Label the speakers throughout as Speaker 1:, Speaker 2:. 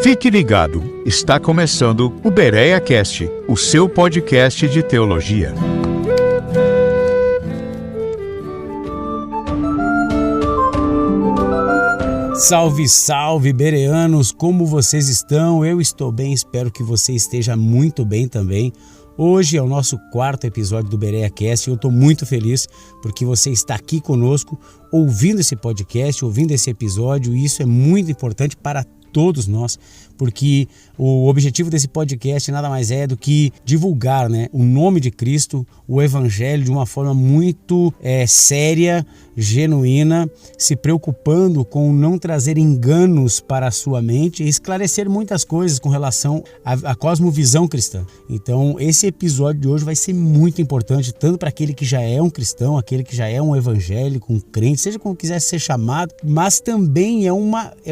Speaker 1: Fique ligado, está começando o Bereia Cast, o seu podcast de teologia.
Speaker 2: Salve, salve, bereanos! Como vocês estão? Eu estou bem, espero que você esteja muito bem também. Hoje é o nosso quarto episódio do Bereia Cast e eu estou muito feliz porque você está aqui conosco, ouvindo esse podcast, ouvindo esse episódio, e isso é muito importante para todos nós, porque o objetivo desse podcast nada mais é do que divulgar, o nome de Cristo, o Evangelho de uma forma muito séria, genuína, se preocupando com não trazer enganos para a sua mente e esclarecer muitas coisas com relação à cosmovisão cristã. Então esse episódio de hoje vai ser muito importante, tanto para aquele que já é um cristão, aquele que já é um evangélico, um crente, seja como quiser ser chamado, mas também é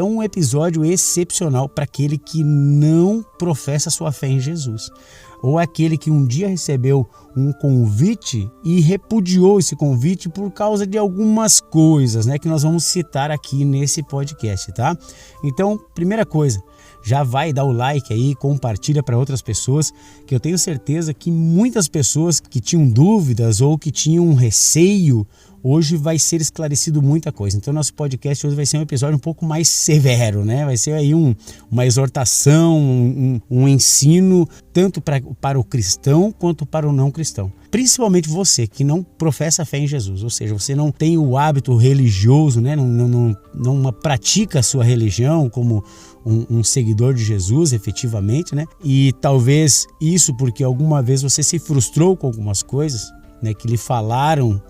Speaker 2: um episódio excepcional para aquele que não professa sua fé em Jesus, ou aquele que um dia recebeu um convite e repudiou esse convite por causa de algumas coisas, que nós vamos citar aqui nesse podcast, tá? Então, primeira coisa, já vai dar o like aí, compartilha para outras pessoas, que eu tenho certeza que muitas pessoas que tinham dúvidas ou que tinham receio, hoje vai ser esclarecido muita coisa. Então nosso podcast hoje vai ser um episódio um pouco mais severo, Vai ser aí uma exortação, um ensino tanto para o cristão quanto para o não cristão. Principalmente você que não professa fé em Jesus, ou seja, você não tem o hábito religioso, não pratica a sua religião como um seguidor de Jesus, efetivamente, E talvez isso porque alguma vez você se frustrou com algumas coisas, que lhe falaram,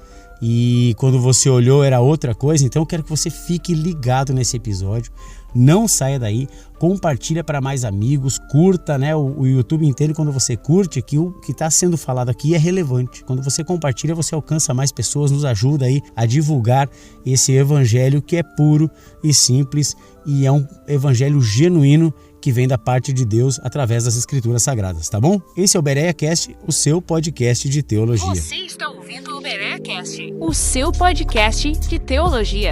Speaker 2: e quando você olhou era outra coisa. Então eu quero que você fique ligado nesse episódio, não saia daí, compartilha para mais amigos, curta o YouTube inteiro. Quando você curte, que o que está sendo falado aqui é relevante. Quando você compartilha, você alcança mais pessoas, nos ajuda aí a divulgar esse evangelho que é puro e simples, e é um evangelho genuíno que vem da parte de Deus através das Escrituras Sagradas, tá bom? Esse é o Bereia Cast, o seu podcast de teologia.
Speaker 3: Você está ouvindo o Bereia Cast, o seu podcast de teologia.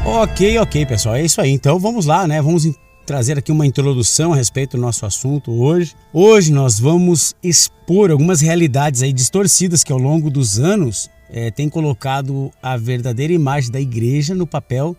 Speaker 2: Ok, pessoal, é isso aí. Então vamos lá, Vamos trazer aqui uma introdução a respeito do nosso assunto hoje. Hoje nós vamos expor algumas realidades aí distorcidas que ao longo dos anos tem colocado a verdadeira imagem da igreja no papel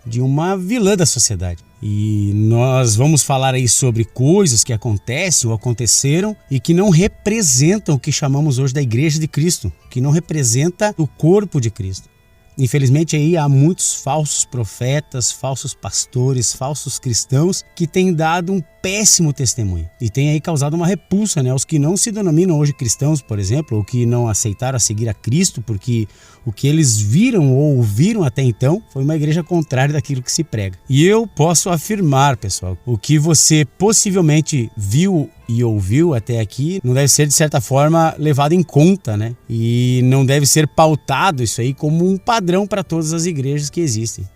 Speaker 2: de uma vilã da sociedade. E nós vamos falar aí sobre coisas que acontecem ou aconteceram e que não representam o que chamamos hoje da Igreja de Cristo, que não representa o corpo de Cristo. Infelizmente aí há muitos falsos profetas, falsos pastores, falsos cristãos que têm dado um péssimo testemunho e tem aí causado uma repulsa aos que não se denominam hoje cristãos, por exemplo, ou que não aceitaram a seguir a Cristo, porque o que eles viram ou ouviram até então foi uma igreja contrária daquilo que se prega. E eu posso afirmar, pessoal, o que você possivelmente viu e ouviu até aqui não deve ser de certa forma levado em conta, E não deve ser pautado isso aí como um padrão para todas as igrejas que existem.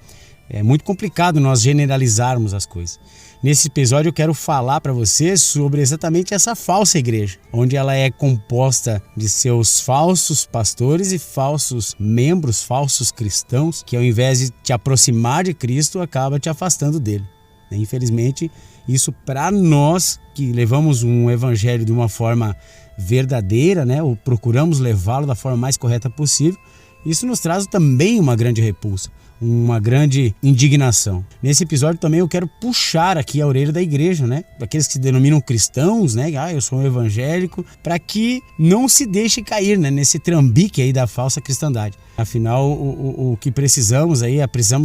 Speaker 2: É muito complicado nós generalizarmos as coisas. Nesse episódio eu quero falar para você sobre exatamente essa falsa igreja, onde ela é composta de seus falsos pastores e falsos membros, falsos cristãos, que ao invés de te aproximar de Cristo, acaba te afastando dele. Infelizmente, isso para nós que levamos um evangelho de uma forma verdadeira, ou procuramos levá-lo da forma mais correta possível, isso nos traz também uma grande repulsa, uma grande indignação. Nesse episódio também eu quero puxar aqui a orelha da igreja, daqueles que se denominam cristãos, eu sou um evangélico, para que não se deixe cair, nesse trambique aí da falsa cristandade. Afinal, o que precisamos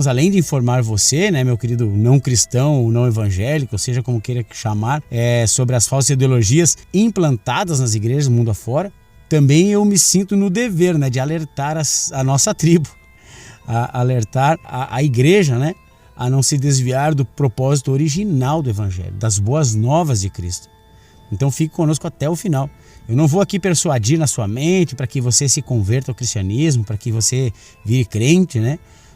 Speaker 2: além de informar você, meu querido não cristão ou não evangélico, ou seja como queira chamar, sobre as falsas ideologias implantadas nas igrejas do mundo afora, também eu me sinto no dever, de alertar a nossa tribo, alertar a igreja, a não se desviar do propósito original do evangelho, das boas novas de Cristo. Então fique conosco até o final. Eu não vou aqui persuadir na sua mente para que você se converta ao cristianismo, para que você vire crente,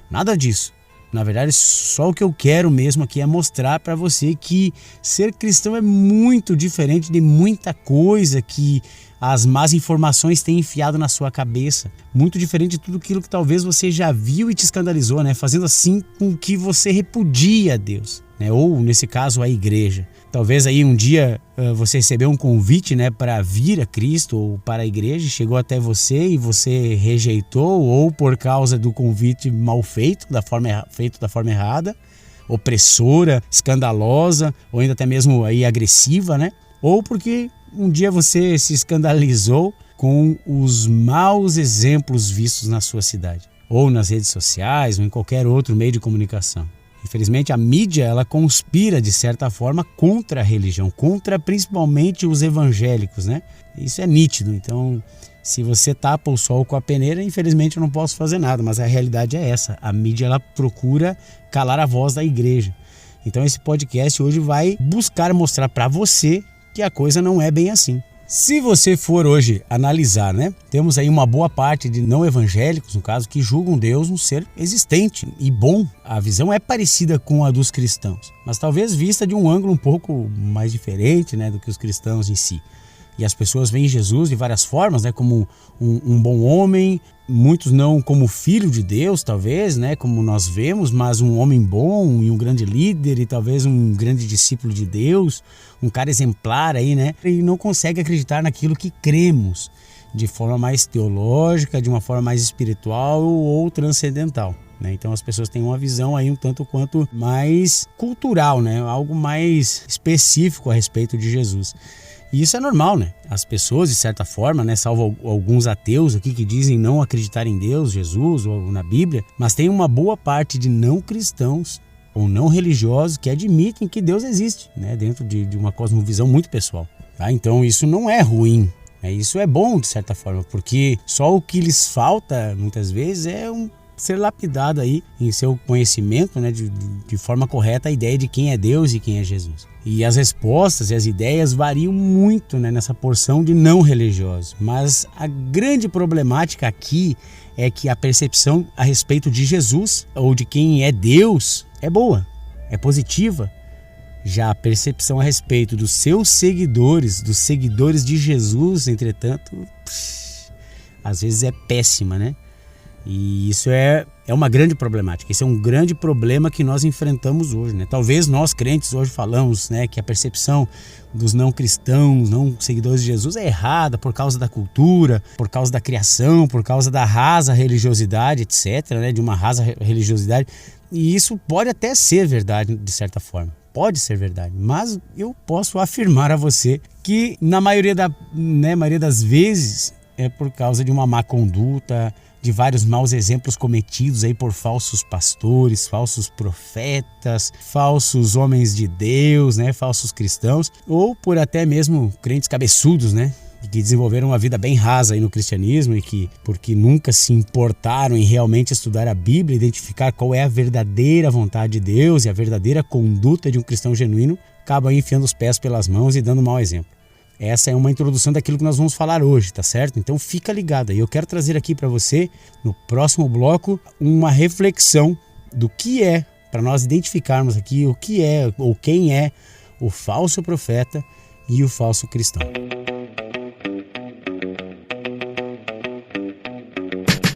Speaker 2: Nada disso. Na verdade, só o que eu quero mesmo aqui é mostrar para você que ser cristão é muito diferente de muita coisa que as más informações têm enfiado na sua cabeça. Muito diferente de tudo aquilo que talvez você já viu e te escandalizou, né? Fazendo assim com que você repudia a Deus, né? Ou, nesse caso, a igreja. Talvez aí um dia você recebeu um convite, né, para vir a Cristo ou para a igreja, chegou até você e você rejeitou, ou por causa do convite mal feito, da forma errada, opressora, escandalosa, ou ainda até mesmo aí agressiva, né? Ou porque um dia você se escandalizou com os maus exemplos vistos na sua cidade, ou nas redes sociais, ou em qualquer outro meio de comunicação. Infelizmente, a mídia, ela conspira, de certa forma, contra a religião, contra principalmente os evangélicos, né? Isso é nítido. Então, se você tapa o sol com a peneira, infelizmente eu não posso fazer nada, mas a realidade é essa. A mídia, ela procura calar a voz da igreja. Então, esse podcast hoje vai buscar mostrar para você que a coisa não é bem assim. Se você for hoje analisar, né, temos aí uma boa parte de não evangélicos, no caso, que julgam Deus um ser existente e bom. A visão é parecida com a dos cristãos, mas talvez vista de um ângulo um pouco mais diferente, né, do que os cristãos em si. E as pessoas veem Jesus de várias formas, né, como um bom homem, muitos não como filho de Deus, talvez, né, como nós vemos, mas um homem bom e um grande líder e talvez um grande discípulo de Deus, um cara exemplar aí, né, e não consegue acreditar naquilo que cremos, de forma mais teológica, de uma forma mais espiritual ou transcendental, né? Então as pessoas têm uma visão aí um tanto quanto mais cultural, né, algo mais específico a respeito de Jesus. E isso é normal, né? As pessoas, de certa forma, né, salvo alguns ateus aqui que dizem não acreditar em Deus, Jesus ou na Bíblia, mas tem uma boa parte de não cristãos ou não religiosos que admitem que Deus existe, né, dentro de uma cosmovisão muito pessoal, tá? Então isso não é ruim, né? Isso é bom, de certa forma, porque só o que lhes falta, muitas vezes, é ser lapidado aí em seu conhecimento, né, de forma correta a ideia de quem é Deus e quem é Jesus. E as respostas e as ideias variam muito, né, nessa porção de não religiosos. Mas a grande problemática aqui é que a percepção a respeito de Jesus ou de quem é Deus é boa, é positiva. Já a percepção a respeito dos seus seguidores, dos seguidores de Jesus, entretanto, às vezes é péssima, né? E isso é uma grande problemática, esse é um grande problema que nós enfrentamos hoje, né? Talvez nós crentes hoje falamos, né, que a percepção dos não cristãos, não seguidores de Jesus é errada por causa da cultura, por causa da criação, por causa da rasa religiosidade, etc., né, de uma rasa religiosidade, e isso pode até ser verdade de certa forma. Pode ser verdade, mas eu posso afirmar a você que na maioria das vezes é por causa de uma má conduta, de vários maus exemplos cometidos aí por falsos pastores, falsos profetas, falsos homens de Deus, né, falsos cristãos, ou por até mesmo crentes cabeçudos, né, que desenvolveram uma vida bem rasa aí no cristianismo e que, porque nunca se importaram em realmente estudar a Bíblia, identificar qual é a verdadeira vontade de Deus e a verdadeira conduta de um cristão genuíno, acabam enfiando os pés pelas mãos e dando mau exemplo. Essa é uma introdução daquilo que nós vamos falar hoje, tá certo? Então fica ligado aí. Eu quero trazer aqui para você, no próximo bloco, uma reflexão do que é, para nós identificarmos aqui o que é ou quem é o falso profeta e o falso cristão.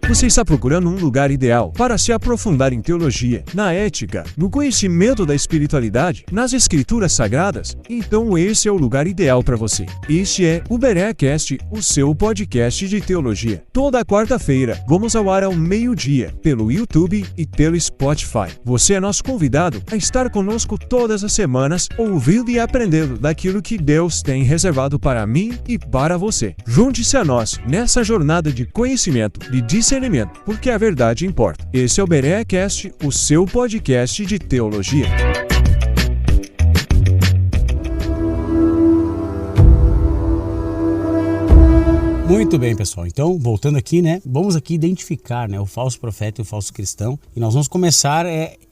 Speaker 4: Você está procurando um lugar ideal para se aprofundar em teologia, na ética, no conhecimento da espiritualidade, nas escrituras sagradas? Então esse é o lugar ideal para você. Este é o BereaCast, o seu podcast de teologia. Toda quarta-feira, vamos ao ar ao meio-dia, pelo YouTube e pelo Spotify. Você é nosso convidado a estar conosco todas as semanas, ouvindo e aprendendo daquilo que Deus tem reservado para mim e para você. Junte-se a nós nessa jornada de conhecimento, de discernimento, porque a verdade importa. Esse é o BereaCast, o seu podcast de teologia.
Speaker 2: Muito bem, pessoal. Então, voltando aqui, né, vamos aqui identificar, né, o falso profeta e o falso cristão. E nós vamos começar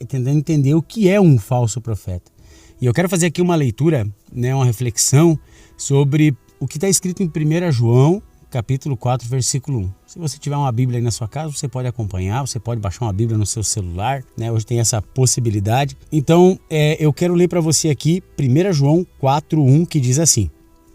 Speaker 2: tentando entender o que é um falso profeta. E eu quero fazer aqui uma leitura, né, uma reflexão sobre o que está escrito em 1 João, capítulo 4, versículo 1. Se você tiver uma Bíblia aí na sua casa, você pode acompanhar, você pode baixar uma Bíblia no seu celular, né? Hoje tem essa possibilidade. Então, eu quero ler para você aqui 1 João 4, 1, que diz assim: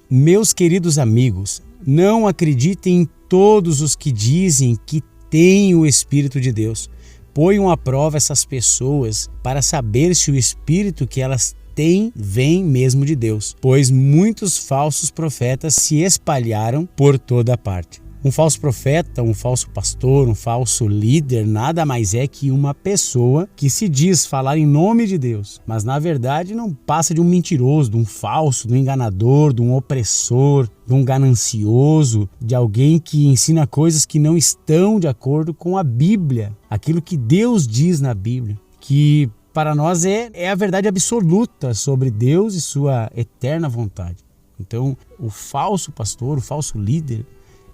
Speaker 2: Meus queridos amigos, Não acreditem em todos os que dizem que têm o Espírito de Deus. Ponham à prova essas pessoas para saber se o Espírito que elas têm vem mesmo de Deus, pois muitos falsos profetas se espalharam por toda parte. Um falso profeta, um falso pastor, um falso líder nada mais é que uma pessoa que se diz falar em nome de Deus, mas na verdade não passa de um mentiroso, de um falso, de um enganador, de um opressor, de um ganancioso, de alguém que ensina coisas que não estão de acordo com a Bíblia, aquilo que Deus diz na Bíblia, que para nós é a verdade absoluta sobre Deus e sua eterna vontade. Então, o falso pastor, o falso líder,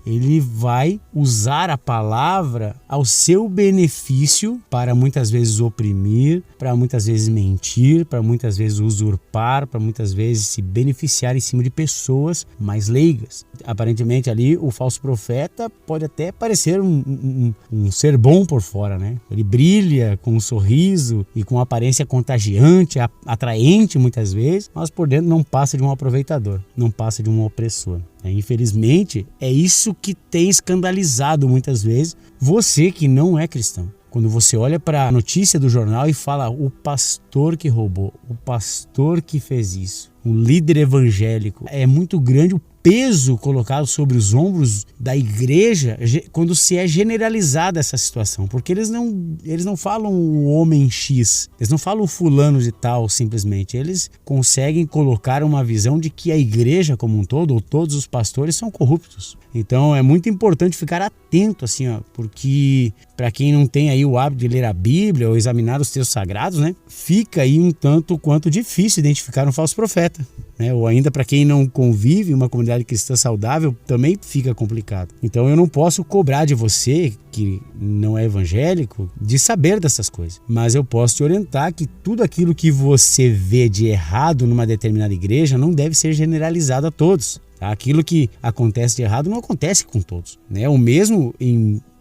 Speaker 2: ele vai usar a palavra ao seu benefício para muitas vezes oprimir, para muitas vezes mentir, para muitas vezes usurpar, para muitas vezes se beneficiar em cima de pessoas mais leigas. Aparentemente ali o falso profeta pode até parecer um ser bom por fora, né? Ele brilha com um sorriso e com uma aparência contagiante, atraente muitas vezes, mas por dentro não passa de um aproveitador, não passa de um opressor. Infelizmente, é isso que tem escandalizado muitas vezes você que não é cristão. Quando você olha para a notícia do jornal e fala o pastor que roubou, o pastor que fez isso, um líder evangélico, é muito grande o peso colocado sobre os ombros da igreja quando se é generalizada essa situação, porque eles não falam o homem X, eles não falam o fulano de tal simplesmente, eles conseguem colocar uma visão de que a igreja como um todo, ou todos os pastores são corruptos. Então é muito importante ficar atento assim, porque para quem não tem aí o hábito de ler a Bíblia ou examinar os textos sagrados, né, fica aí um tanto quanto difícil identificar um falso profeta. Ou ainda para quem não convive em uma comunidade cristã saudável, também fica complicado. Então eu não posso cobrar de você, que não é evangélico, de saber dessas coisas. Mas eu posso te orientar que tudo aquilo que você vê de errado numa determinada igreja não deve ser generalizado a todos. Aquilo que acontece de errado não acontece com todos. O mesmo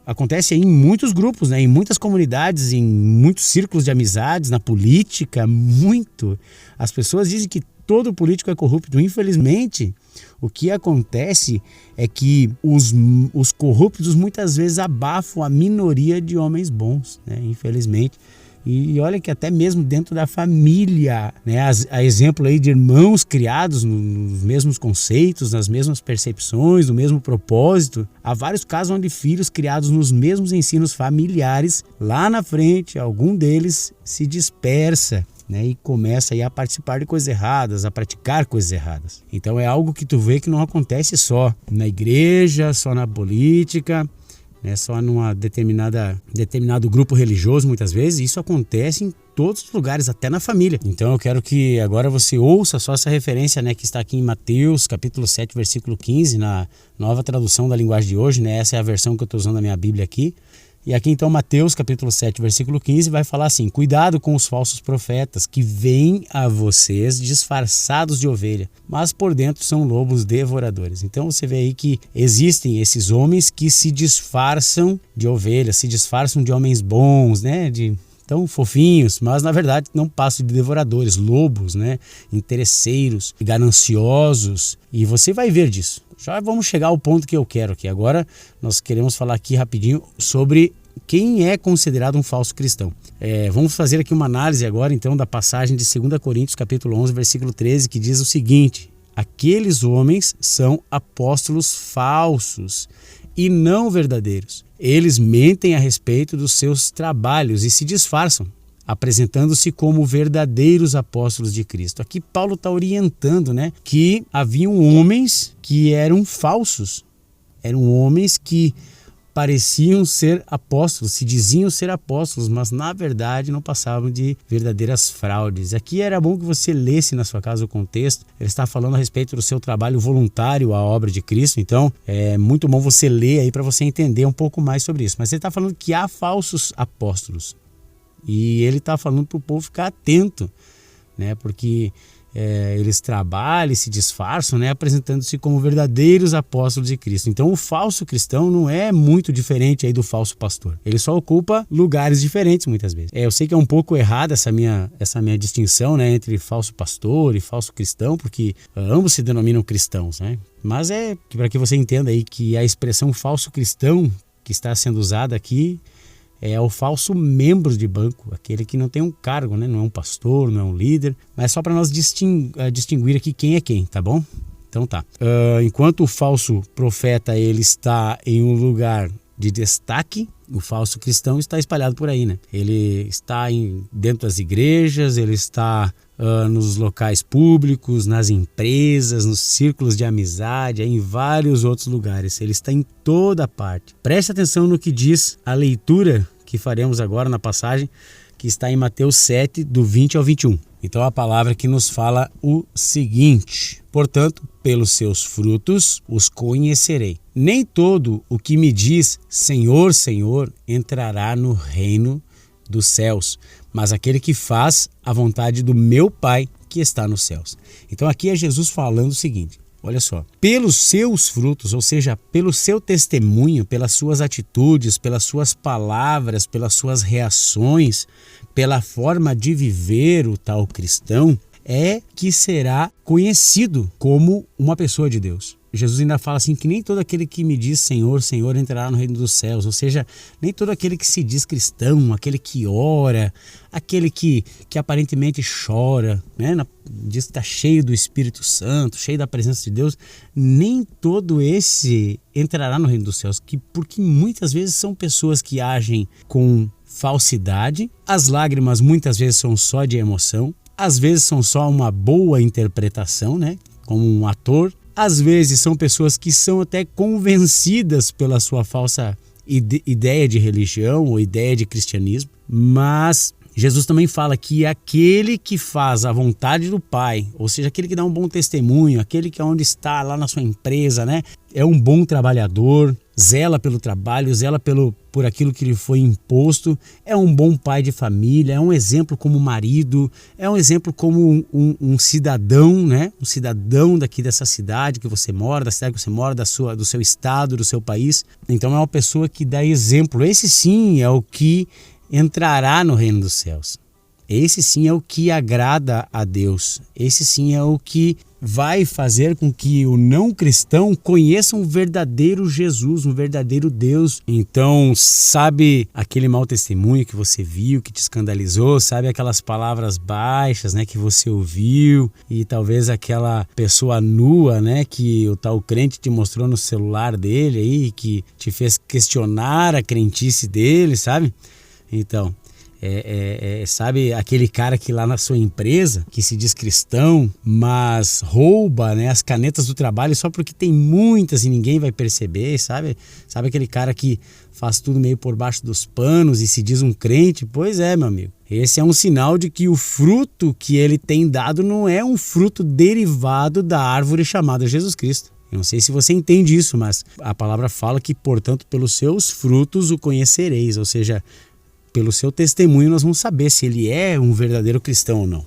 Speaker 2: acontece em muitos grupos, em muitas comunidades, em muitos círculos de amizades, na política, muito. As pessoas dizem que todo político é corrupto. Infelizmente, o que acontece é que os corruptos muitas vezes abafam a minoria de homens bons, infelizmente. E olha que até mesmo dentro da família, a exemplo aí de irmãos criados nos mesmos conceitos, nas mesmas percepções, no mesmo propósito, há vários casos onde filhos criados nos mesmos ensinos familiares, lá na frente, algum deles se dispersa, e começa aí a participar de coisas erradas, a praticar coisas erradas. Então é algo que tu vê que não acontece só na igreja, só na política, só numa determinado grupo religioso muitas vezes. Isso acontece em todos os lugares, até na família. Então eu quero que agora você ouça só essa referência, que está aqui em Mateus, capítulo 7, versículo 15, na nova tradução da linguagem de hoje, Essa é a versão que eu estou usando na minha Bíblia aqui. E aqui então Mateus capítulo 7, versículo 15 vai falar assim: cuidado com os falsos profetas que vêm a vocês disfarçados de ovelha, mas por dentro são lobos devoradores. Então você vê aí que existem esses homens que se disfarçam de ovelhas, se disfarçam de homens bons, tão fofinhos, mas na verdade não passam de devoradores, lobos, interesseiros, gananciosos, e você vai ver disso. Já vamos chegar ao ponto que eu quero aqui. Agora nós queremos falar aqui rapidinho sobre quem é considerado um falso cristão. Vamos fazer aqui uma análise agora então da passagem de 2 Coríntios capítulo 11, versículo 13, que diz o seguinte: aqueles homens são apóstolos falsos e não verdadeiros. Eles mentem a respeito dos seus trabalhos e se disfarçam, apresentando-se como verdadeiros apóstolos de Cristo. Aqui Paulo está orientando, que haviam homens que eram falsos, eram homens que pareciam ser apóstolos, se diziam ser apóstolos, mas na verdade não passavam de verdadeiras fraudes. Aqui era bom que você lesse na sua casa o contexto. Ele está falando a respeito do seu trabalho voluntário à obra de Cristo, então é muito bom você ler aí para você entender um pouco mais sobre isso. Mas ele está falando que há falsos apóstolos e ele está falando para o povo ficar atento, porque eles trabalham e se disfarçam, né, apresentando-se como verdadeiros apóstolos de Cristo. Então o falso cristão não é muito diferente aí do falso pastor. Ele só ocupa lugares diferentes muitas vezes. Eu sei que é um pouco errada essa minha distinção, né, entre falso pastor e falso cristão, porque ambos se denominam cristãos, né? Mas é para que você entenda aí que a expressão falso cristão que está sendo usada aqui é o falso membro de banco, aquele que não tem um cargo, né? Não é um pastor, não é um líder, mas só para nós distinguir aqui quem é quem, tá bom? Então tá. Enquanto o falso profeta ele está em um lugar de destaque, o falso cristão está espalhado por aí, né? Ele está dentro das igrejas, ele está nos locais públicos, nas empresas, nos círculos de amizade, em vários outros lugares. Ele está em toda parte. Preste atenção no que diz a leitura que faremos agora na passagem, que está em Mateus 7, do 20 ao 21. Então a palavra que nos fala o seguinte: portanto, pelos seus frutos os conhecerei. Nem todo o que me diz Senhor, Senhor entrará no reino dos céus, mas aquele que faz a vontade do meu Pai que está nos céus. Então aqui é Jesus falando o seguinte: olha só, pelos seus frutos, ou seja, pelo seu testemunho, pelas suas atitudes, pelas suas palavras, pelas suas reações, pela forma de viver o tal cristão, é que será conhecido como uma pessoa de Deus. Jesus ainda fala assim que nem todo aquele que me diz Senhor, Senhor entrará no reino dos céus, ou seja, nem todo aquele que se diz cristão, aquele que ora, aquele que aparentemente chora, né? Diz que está cheio do Espírito Santo, cheio da presença de Deus, nem todo esse entrará no reino dos céus, porque muitas vezes são pessoas que agem com falsidade, as lágrimas muitas vezes são só de emoção, às vezes são só uma boa interpretação, né? Como um ator. Às vezes são pessoas que são até convencidas pela sua falsa ideia de religião ou ideia de cristianismo, mas Jesus também fala que aquele que faz a vontade do Pai, ou seja, aquele que dá um bom testemunho, aquele que é onde está lá na sua empresa, né, é um bom trabalhador, zela pelo trabalho, zela por aquilo que lhe foi imposto, é um bom pai de família, é um exemplo como marido, é um exemplo como um cidadão, né? Um cidadão daqui dessa cidade que você mora, da cidade que você mora, do seu estado, do seu país. Então é uma pessoa que dá exemplo. Esse sim é o que entrará no reino dos céus. Esse sim é o que agrada a Deus. Esse sim é o que vai fazer com que o não cristão conheça um verdadeiro Jesus, um verdadeiro Deus. Então, sabe aquele mau testemunho que você viu, que te escandalizou? Sabe aquelas palavras baixas, né, que você ouviu? E talvez aquela pessoa nua, né, que o tal crente te mostrou no celular dele aí, que te fez questionar a crentice dele, sabe? Então, sabe aquele cara que lá na sua empresa, que se diz cristão, mas rouba, né, as canetas do trabalho só porque tem muitas e ninguém vai perceber, sabe? Sabe aquele cara que faz tudo meio por baixo dos panos e se diz um crente? Pois é, meu amigo. Esse é um sinal de que o fruto que ele tem dado não é um fruto derivado da árvore chamada Jesus Cristo. Eu não sei se você entende isso, mas a palavra fala que, portanto, pelos seus frutos o conhecereis, ou seja, pelo seu testemunho nós vamos saber se ele é um verdadeiro cristão ou não.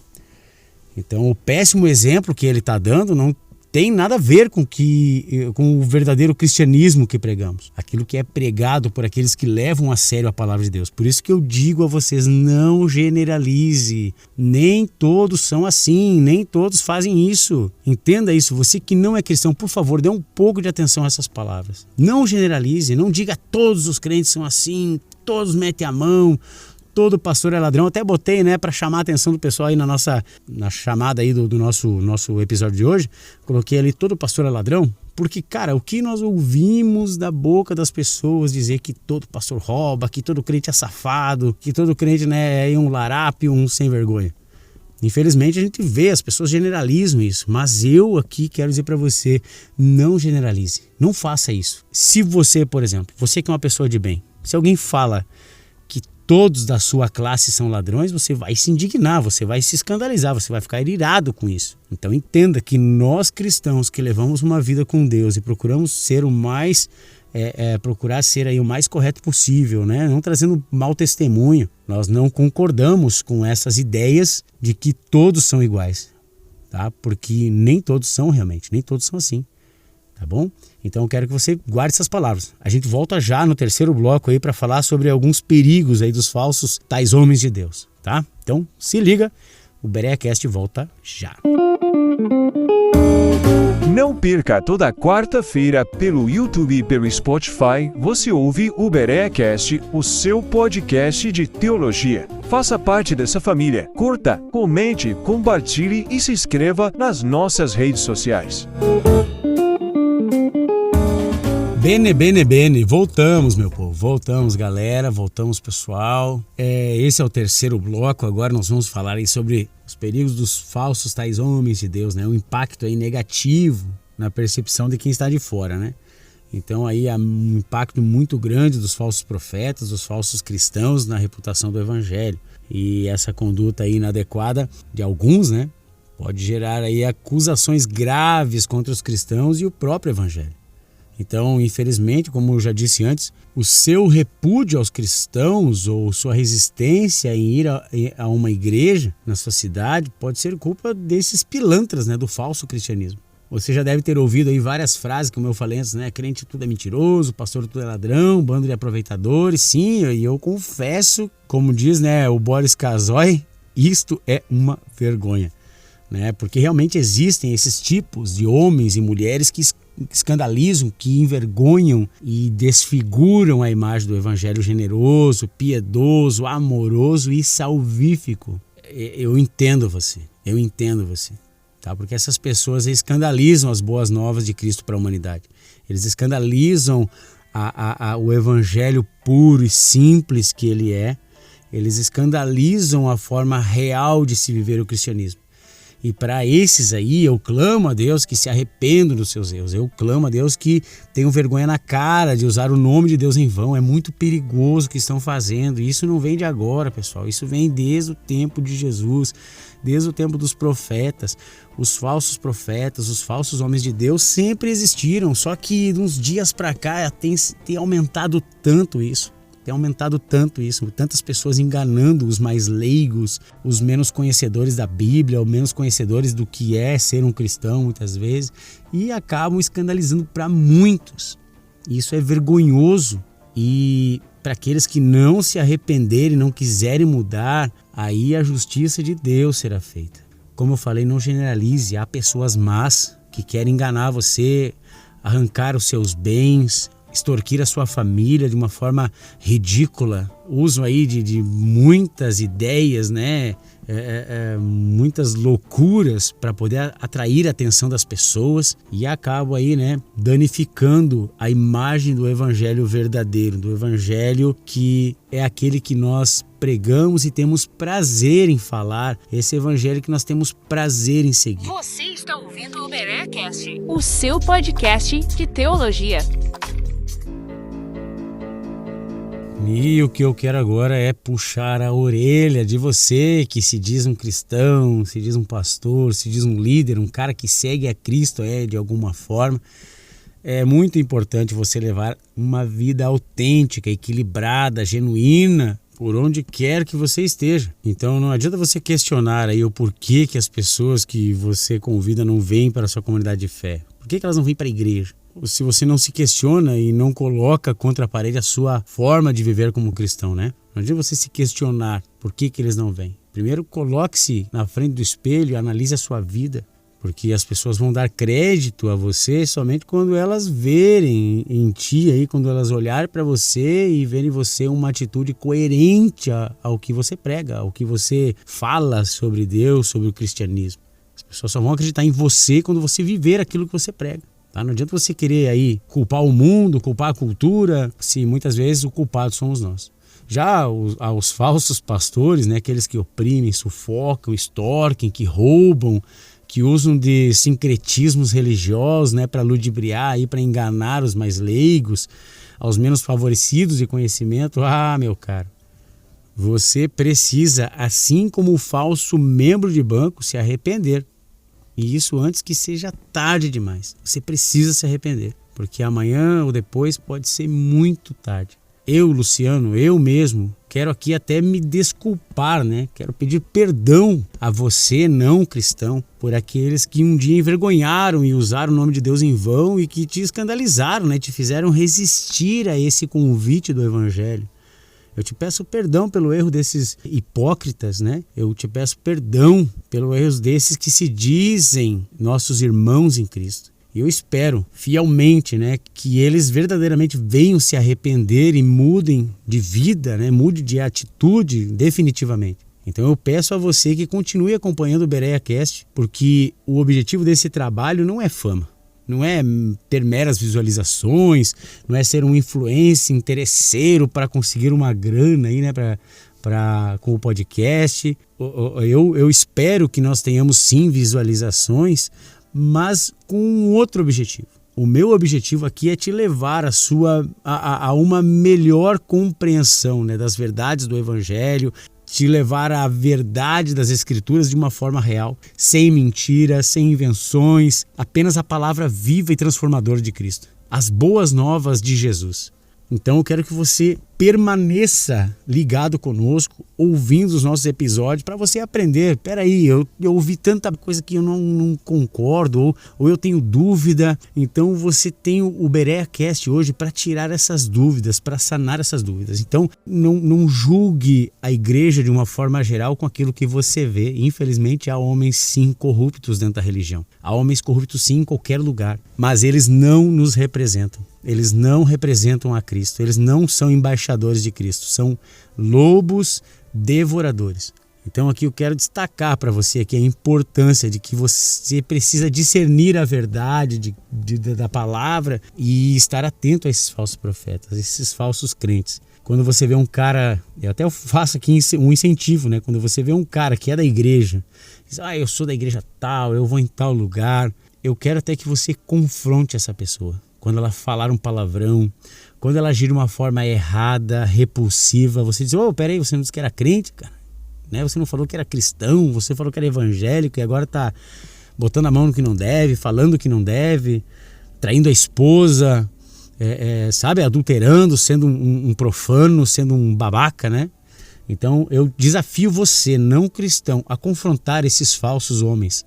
Speaker 2: Então o péssimo exemplo que ele está dando não tem nada a ver com o verdadeiro cristianismo que pregamos. Aquilo que é pregado por aqueles que levam a sério a palavra de Deus. Por isso que eu digo a vocês, não generalize. Nem todos são assim, nem todos fazem isso. Entenda isso. Você que não é cristão, por favor, dê um pouco de atenção a essas palavras. Não generalize, não diga todos os crentes são assim, todos metem a mão, todo pastor é ladrão. Até botei, né, para chamar a atenção do pessoal aí na chamada aí do nosso episódio de hoje. Coloquei ali todo pastor é ladrão, porque, cara, o que nós ouvimos da boca das pessoas dizer que todo pastor rouba, que todo crente é safado, que todo crente, né, é um larápio, um sem vergonha. Infelizmente a gente vê, as pessoas generalizam isso, mas eu aqui quero dizer para você, não generalize, não faça isso. Se você, por exemplo, você que é uma pessoa de bem, se alguém fala que todos da sua classe são ladrões, você vai se indignar, você vai se escandalizar, você vai ficar irado com isso. Então entenda que nós cristãos que levamos uma vida com Deus e procuramos ser o mais correto possível, né? Não trazendo mau testemunho, nós não concordamos com essas ideias de que todos são iguais. tá? Porque nem todos são realmente, nem todos são assim, tá bom? Então eu quero que você guarde essas palavras. A gente volta já no terceiro bloco aí para falar sobre alguns perigos aí dos falsos tais homens de Deus, tá? Então se liga, o BereaCast volta já.
Speaker 4: Não perca, toda quarta-feira pelo YouTube e pelo Spotify, você ouve o BereaCast, o seu podcast de teologia. Faça parte dessa família. Curta, comente, compartilhe e se inscreva nas nossas redes sociais.
Speaker 2: Bene, voltamos, meu povo, voltamos, galera, voltamos, pessoal. Esse é o terceiro bloco. Agora nós vamos falar aí sobre os perigos dos falsos tais homens de Deus, né? O impacto aí negativo na percepção de quem está de fora, né? Então aí há um impacto muito grande dos falsos profetas, dos falsos cristãos na reputação do evangelho. E essa conduta aí inadequada de alguns, né? Pode gerar aí acusações graves contra os cristãos e o próprio evangelho. Então, infelizmente, como eu já disse antes, o seu repúdio aos cristãos ou sua resistência em ir a uma igreja na sua cidade pode ser culpa desses pilantras, né, do falso cristianismo. Você já deve ter ouvido aí várias frases, como eu falei antes, né? Crente tudo é mentiroso, pastor tudo é ladrão, bando de aproveitadores. Sim, e eu confesso, como diz, né, o Boris Casoy, isto é uma vergonha, né? Porque realmente existem esses tipos de homens e mulheres que escandalizam, que envergonham e desfiguram a imagem do evangelho generoso, piedoso, amoroso e salvífico. Eu entendo você, tá? Porque essas pessoas escandalizam as boas novas de Cristo para a humanidade. Eles escandalizam o evangelho puro e simples que ele é. Eles escandalizam a forma real de se viver o cristianismo. E para esses aí, eu clamo a Deus que se arrependam dos seus erros. Eu clamo a Deus que tenham vergonha na cara de usar o nome de Deus em vão. É muito perigoso o que estão fazendo. E isso não vem de agora, pessoal. Isso vem desde o tempo de Jesus, desde o tempo dos profetas. Os falsos profetas, os falsos homens de Deus sempre existiram. Só que de uns dias para cá tem aumentado tanto isso. Tantas pessoas enganando os mais leigos, os menos conhecedores da Bíblia, os menos conhecedores do que é ser um cristão, muitas vezes, e acabam escandalizando para muitos. Isso é vergonhoso, e para aqueles que não se arrependerem, não quiserem mudar, aí a justiça de Deus será feita. Como eu falei, não generalize, há pessoas más que querem enganar você, arrancar os seus bens, extorquir a sua família de uma forma ridícula. Usam aí de muitas ideias, né? Muitas loucuras para poder atrair a atenção das pessoas e acabam aí, né, danificando a imagem do evangelho verdadeiro, do evangelho que é aquele que nós pregamos e temos prazer em falar, esse evangelho que nós temos prazer em seguir.
Speaker 3: Você está ouvindo o BereaCast, o seu podcast de teologia.
Speaker 2: E o que eu quero agora é puxar a orelha de você que se diz um cristão, se diz um pastor, se diz um líder, um cara que segue a Cristo de alguma forma. É muito importante você levar uma vida autêntica, equilibrada, genuína, por onde quer que você esteja. Então não adianta você questionar aí o porquê que as pessoas que você convida não vêm para a sua comunidade de fé. Por que elas não vêm para a igreja? Se você não se questiona e não coloca contra a parede a sua forma de viver como cristão, né? Não adianta você se questionar por que eles não vêm. Primeiro, coloque-se na frente do espelho e analise a sua vida, porque as pessoas vão dar crédito a você somente quando elas verem em ti, aí, quando elas olharem para você e verem em você uma atitude coerente ao que você prega, ao que você fala sobre Deus, sobre o cristianismo. As pessoas só vão acreditar em você quando você viver aquilo que você prega. Tá? Não adianta você querer aí culpar o mundo, culpar a cultura, se muitas vezes o culpado somos nós. Já os falsos pastores, né, aqueles que oprimem, sufocam, extorquem, que roubam, que usam de sincretismos religiosos, né, para ludibriar, para enganar os mais leigos, aos menos favorecidos de conhecimento. Meu caro, você precisa, assim como o falso membro de banco, se arrepender. E isso antes que seja tarde demais. Você precisa se arrepender, porque amanhã ou depois pode ser muito tarde. Eu, Luciano, eu mesmo, quero aqui até me desculpar, né? Quero pedir perdão a você, não cristão, por aqueles que um dia envergonharam e usaram o nome de Deus em vão e que te escandalizaram, né? Te fizeram resistir a esse convite do Evangelho. Eu te peço perdão pelo erro desses hipócritas, né? Eu te peço perdão pelo erro desses que se dizem nossos irmãos em Cristo. E eu espero fielmente, né, que eles verdadeiramente venham se arrepender e mudem de vida, né, mude de atitude definitivamente. Então eu peço a você que continue acompanhando o BereaCast, porque o objetivo desse trabalho não é fama. Não é ter meras visualizações, não é ser um influencer interesseiro para conseguir uma grana aí, né, com o podcast. Eu espero que nós tenhamos sim visualizações, mas com um outro objetivo. O meu objetivo aqui é te levar a uma melhor compreensão, né, das verdades do Evangelho, te levar à verdade das Escrituras de uma forma real, sem mentiras, sem invenções, apenas a palavra viva e transformadora de Cristo, as boas novas de Jesus. Então eu quero que você permaneça ligado conosco, ouvindo os nossos episódios, para você aprender. Peraí, eu ouvi tanta coisa que eu não concordo, ou eu tenho dúvida. Então você tem o BereaCast hoje para tirar essas dúvidas, para sanar essas dúvidas. Então não julgue a igreja de uma forma geral com aquilo que você vê. Infelizmente há homens sim corruptos dentro da religião. Há homens corruptos sim em qualquer lugar, mas eles não nos representam. Eles não representam a Cristo, eles não são embaixadores de Cristo, são lobos devoradores. Então aqui eu quero destacar para você aqui a importância de que você precisa discernir a verdade da palavra e estar atento a esses falsos profetas, esses falsos crentes. Quando você vê um cara, eu até faço aqui um incentivo, né? Quando você vê um cara que é da igreja, diz, eu sou da igreja tal, eu vou em tal lugar, eu quero até que você confronte essa pessoa. Quando ela falar um palavrão, quando ela agir de uma forma errada, repulsiva, você diz, peraí, você não disse que era crente, cara? Né? Você não falou que era cristão, você falou que era evangélico e agora tá botando a mão no que não deve, falando o que não deve, traindo a esposa, adulterando, sendo um profano, sendo um babaca, né? Então eu desafio você, não cristão, a confrontar esses falsos homens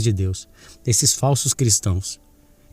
Speaker 2: de Deus, esses falsos cristãos.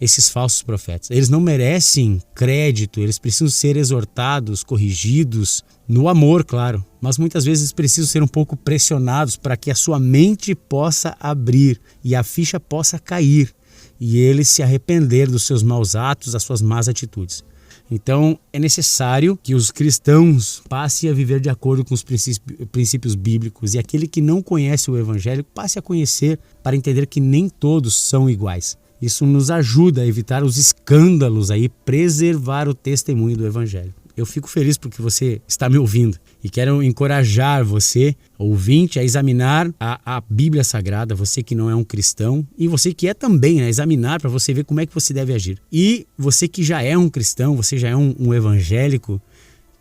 Speaker 2: Esses falsos profetas. Eles não merecem crédito, eles precisam ser exortados, corrigidos, no amor, claro. Mas muitas vezes precisam ser um pouco pressionados para que a sua mente possa abrir e a ficha possa cair e ele se arrepender dos seus maus atos, das suas más atitudes. Então é necessário que os cristãos passem a viver de acordo com os princípios bíblicos e aquele que não conhece o Evangelho passe a conhecer para entender que nem todos são iguais. Isso nos ajuda a evitar os escândalos aí, preservar o testemunho do Evangelho. Eu fico feliz porque você está me ouvindo e quero encorajar você, ouvinte, a examinar a Bíblia Sagrada, você que não é um cristão e você que é também, né? Examinar para você ver como é que você deve agir. E você que já é um cristão, você já é um evangélico,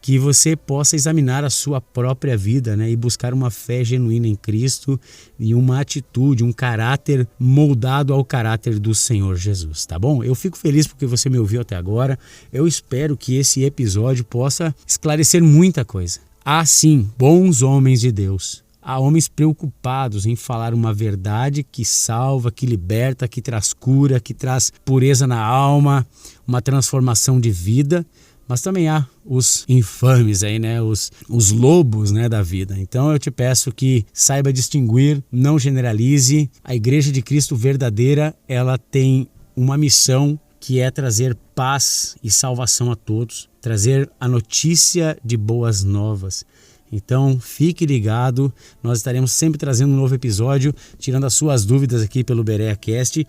Speaker 2: que você possa examinar a sua própria vida, né, e buscar uma fé genuína em Cristo e uma atitude, um caráter moldado ao caráter do Senhor Jesus, tá bom? Eu fico feliz porque você me ouviu até agora. Eu espero que esse episódio possa esclarecer muita coisa. Há sim bons homens de Deus. Há homens preocupados em falar uma verdade que salva, que liberta, que traz cura, que traz pureza na alma, uma transformação de vida. Mas também há os infames aí, né? Os lobos, né, da vida. Então eu te peço que saiba distinguir, não generalize. A Igreja de Cristo verdadeira, ela tem uma missão que é trazer paz e salvação a todos, trazer a notícia de boas novas. Então fique ligado, nós estaremos sempre trazendo um novo episódio, tirando as suas dúvidas aqui pelo BereaCast.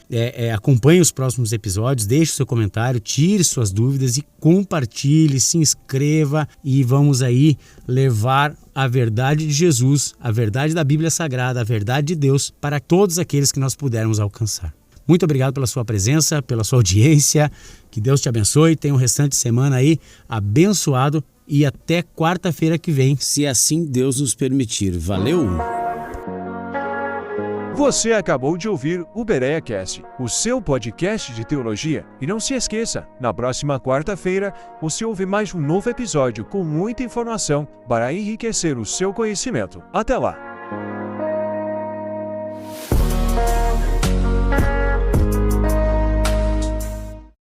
Speaker 2: Acompanhe os próximos episódios, deixe seu comentário, tire suas dúvidas e compartilhe, se inscreva e vamos aí levar a verdade de Jesus, a verdade da Bíblia Sagrada, a verdade de Deus para todos aqueles que nós pudermos alcançar. Muito obrigado pela sua presença, pela sua audiência, que Deus te abençoe, tenha um restante de semana aí abençoado. E até quarta-feira que vem, se assim Deus nos permitir. Valeu!
Speaker 4: Você acabou de ouvir o BereaCast, o seu podcast de teologia. E não se esqueça, na próxima quarta-feira, você ouve mais um novo episódio com muita informação para enriquecer o seu conhecimento. Até lá!